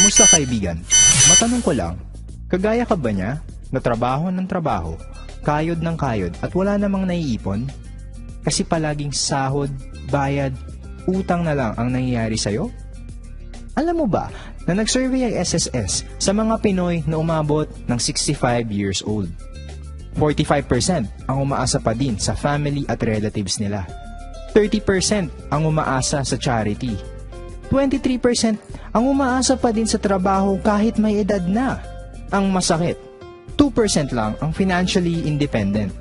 Kamusta kaibigan? Matanong ko lang, kagaya ka ba niya? Na trabaho ng trabaho, kayod ng kayod at wala namang naiipon? Kasi palaging sahod, bayad, utang na lang ang nangyayari sa'yo? Alam mo ba na nag-survey ang SSS sa mga Pinoy na umabot ng 65 years old? 45% ang umaasa pa din sa family at relatives nila. 30% ang umaasa sa charity. 23% ang umaasa pa din sa trabaho kahit may edad na. Ang masakit, 2% lang ang financially independent.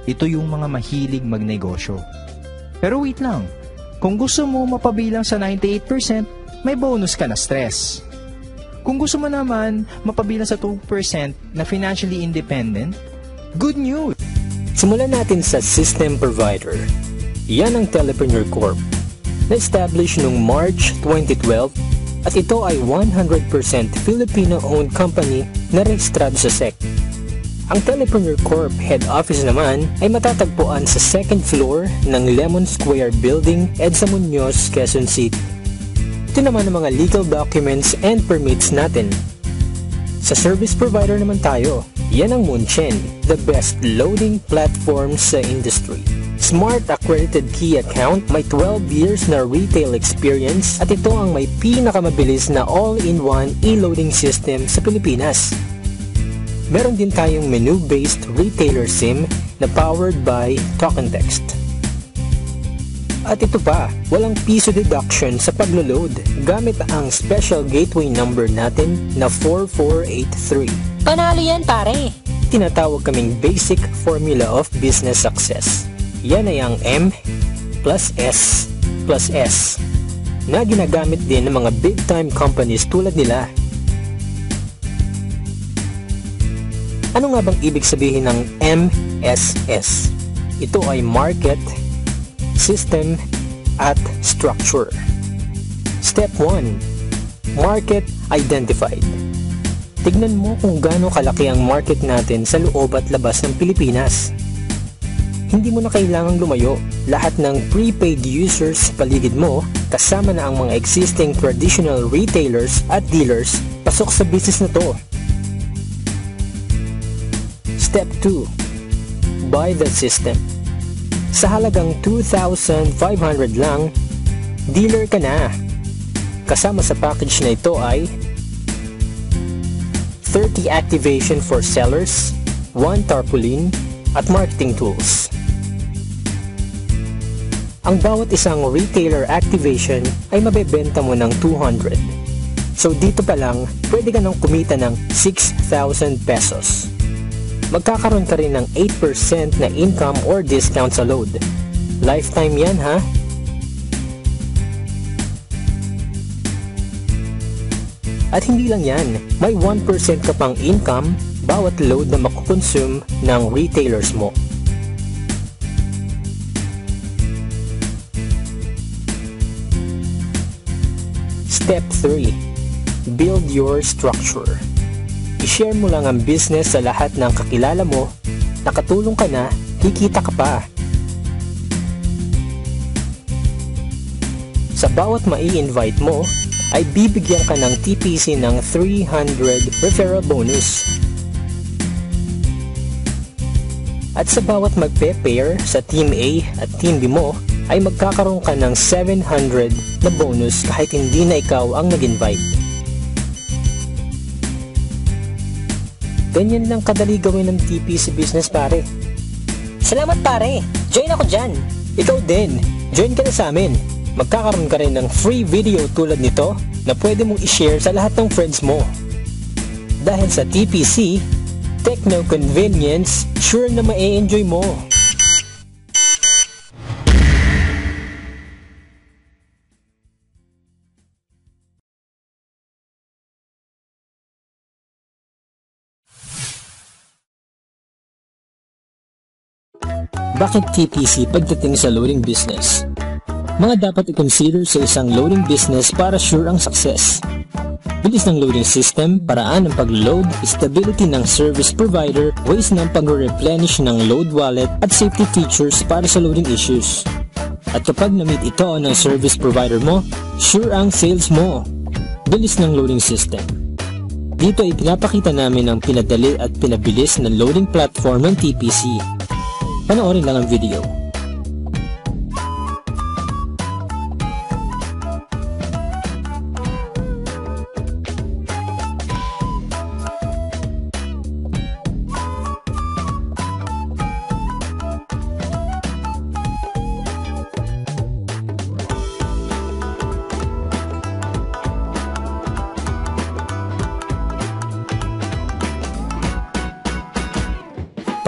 Ito yung mga mahilig magnegosyo. Pero wait lang, kung gusto mo mapabilang sa 98%, may bonus ka na stress. Kung gusto mo naman mapabilang sa 2% na financially independent, good news! Simulan natin sa system provider. Yan ang Telepreneur Corp. Na-establish noong March 2012 at ito ay 100% Filipino-owned company na rehistrado sa SEC. Ang Telepreneur Corp head office naman ay matatagpuan sa second floor ng Lemon Square Building, EDSA Muñoz, Quezon City. Ito naman ang mga legal documents and permits natin. Sa service provider naman tayo, yan ang Munchen, the best loading platform sa industry. Smart accredited key account, may 12 years na retail experience at ito ang may pinakamabilis na all-in-one e-loading system sa Pilipinas. Meron din tayong menu-based retailer SIM na powered by Talk and Text. At ito pa, walang piso deduction sa paglo-load gamit ang special gateway number natin na 4483. Panalo yan pare! Tinatawag kaming basic formula of business success. Yan ay ang M plus S plus S na ginagamit din ng mga big time companies tulad nila. Ano nga bang ibig sabihin ng MSS? Ito ay Market, System, at Structure. Step 1. Market Identified. Tignan mo kung gaano kalaki ang market natin sa loob at labas ng Pilipinas. Hindi mo na kailangang lumayo. Lahat ng prepaid users sa paligid mo, kasama na ang mga existing traditional retailers at dealers, pasok sa business na to. Step 2. Buy the system. Sa halagang 2,500 lang, dealer ka na. Kasama sa package na ito ay 30 activation for sellers, 1 tarpaulin, at marketing tools. Ang bawat isang retailer activation ay mabebenta mo ng 200. So dito pa lang, pwede ka nang kumita ng 6,000 pesos. Magkakaroon ka rin ng 8% na income or discount sa load. Lifetime yan ha? At hindi lang yan, may 1% ka pang income bawat load na makukonsume ng retailers mo. Step 3. Build your structure. I-share mo lang ang business sa lahat ng kakilala mo, nakatulong ka na, kikita ka pa. Sa bawat mai-invite mo, ay bibigyan ka ng TPC ng 300 referral bonus. At sa bawat magpe-pair sa Team A at Team B mo, ay magkakaroon ka ng 700 na bonus kahit hindi na ikaw ang nag-invite. Ganyan lang kadali gawin ng TPC business pare. Salamat pare! Join ako dyan! Ikaw din! Join ka na sa amin! Magkakaroon ka rin ng free video tulad nito na pwede mong i-share sa lahat ng friends mo. Dahil sa TPC, techno convenience, sure na ma-enjoy mo. Bakit TPC pagdating sa loading business? Mga dapat i-consider sa isang loading business para sure ang success. Bilis ng loading system, paraan ng pag-load, stability ng service provider, ways ng pag-replenish ng load wallet, at safety features para sa loading issues. At kapag na-meet ito ng service provider mo, sure ang sales mo. bilis ng loading system. Dito ay pinapakita namin ang pinadali at pinabilis na loading platform ng TPC. Panoorin lang ang video.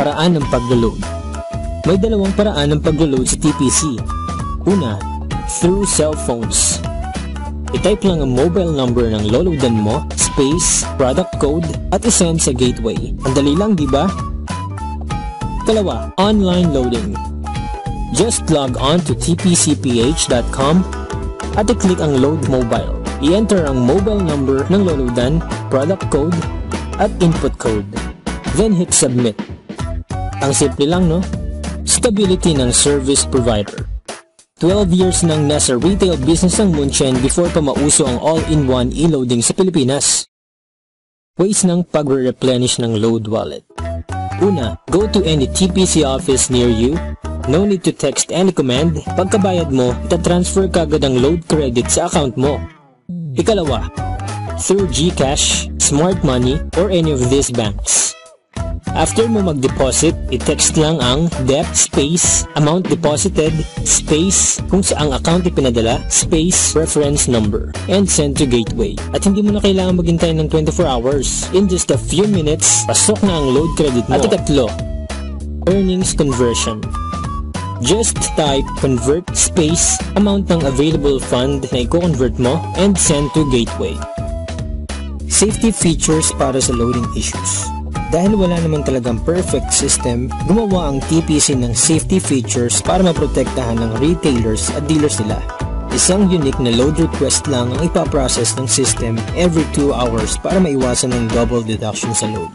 Paraan ng paglo-load. May dalawang paraan ng paglo-load sa TPC. Una, through cell phones. I-type lang ang mobile number ng loloadan mo, space, product code, at isend sa gateway. Ang dali lang, di ba? Kalawa, online loading. Just log on to tpcph.com at i-click ang load mobile. I-enter ang mobile number ng loloadan, product code, at input code. Then hit submit. Ang simple lang, no? Stability ng service provider. 12 years nang nasa retail business ang Munchen before pa mauso ang all-in-one e-loading sa Pilipinas. Ways ng pagre-replenish ng load wallet. Una, go to any TPC office near you. No need to text any command. Pagkabayad mo, ita-transfer kagad ang load credit sa account mo. Ikalawa, through GCash, Smart Money, or any of these banks. After mo mag-deposit, i-text lang ang DEP space amount deposited space kung saang account ipinadala space reference number and send to gateway. At hindi mo na kailangan maghintay ng 24 hours. In just a few minutes, pasok na ang load credit mo. At ikatlo, earnings conversion. Just type convert space amount ng available fund na i-convert mo and send to gateway. Safety features para sa loading issues. Dahil wala naman talagang perfect system, gumawa ang TPC ng safety features para maprotektahan ng retailers at dealers nila. Isang unique na load request lang ang ipaprocess ng system every 2 hours para maiwasan ng double deduction sa load.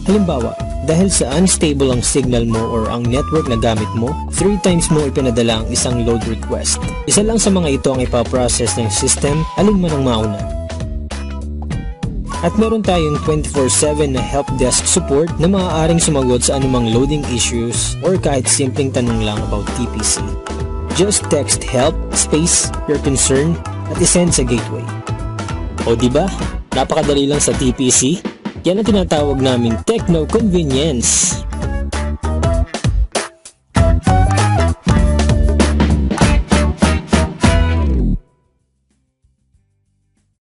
Halimbawa, dahil sa unstable ang signal mo or ang network na gamit mo, 3 times mo ipinadala ang isang load request. Isa lang sa mga ito ang ipaprocess ng system, alin man ang mauna. At meron tayong 24/7 na help desk support na maaaring sumagot sa anumang loading issues or kahit simpleng tanong lang about TPC. Just text help space your concern at isend sa gateway. O diba? Napakadali lang sa TPC? Yan ang tinatawag naming techno convenience.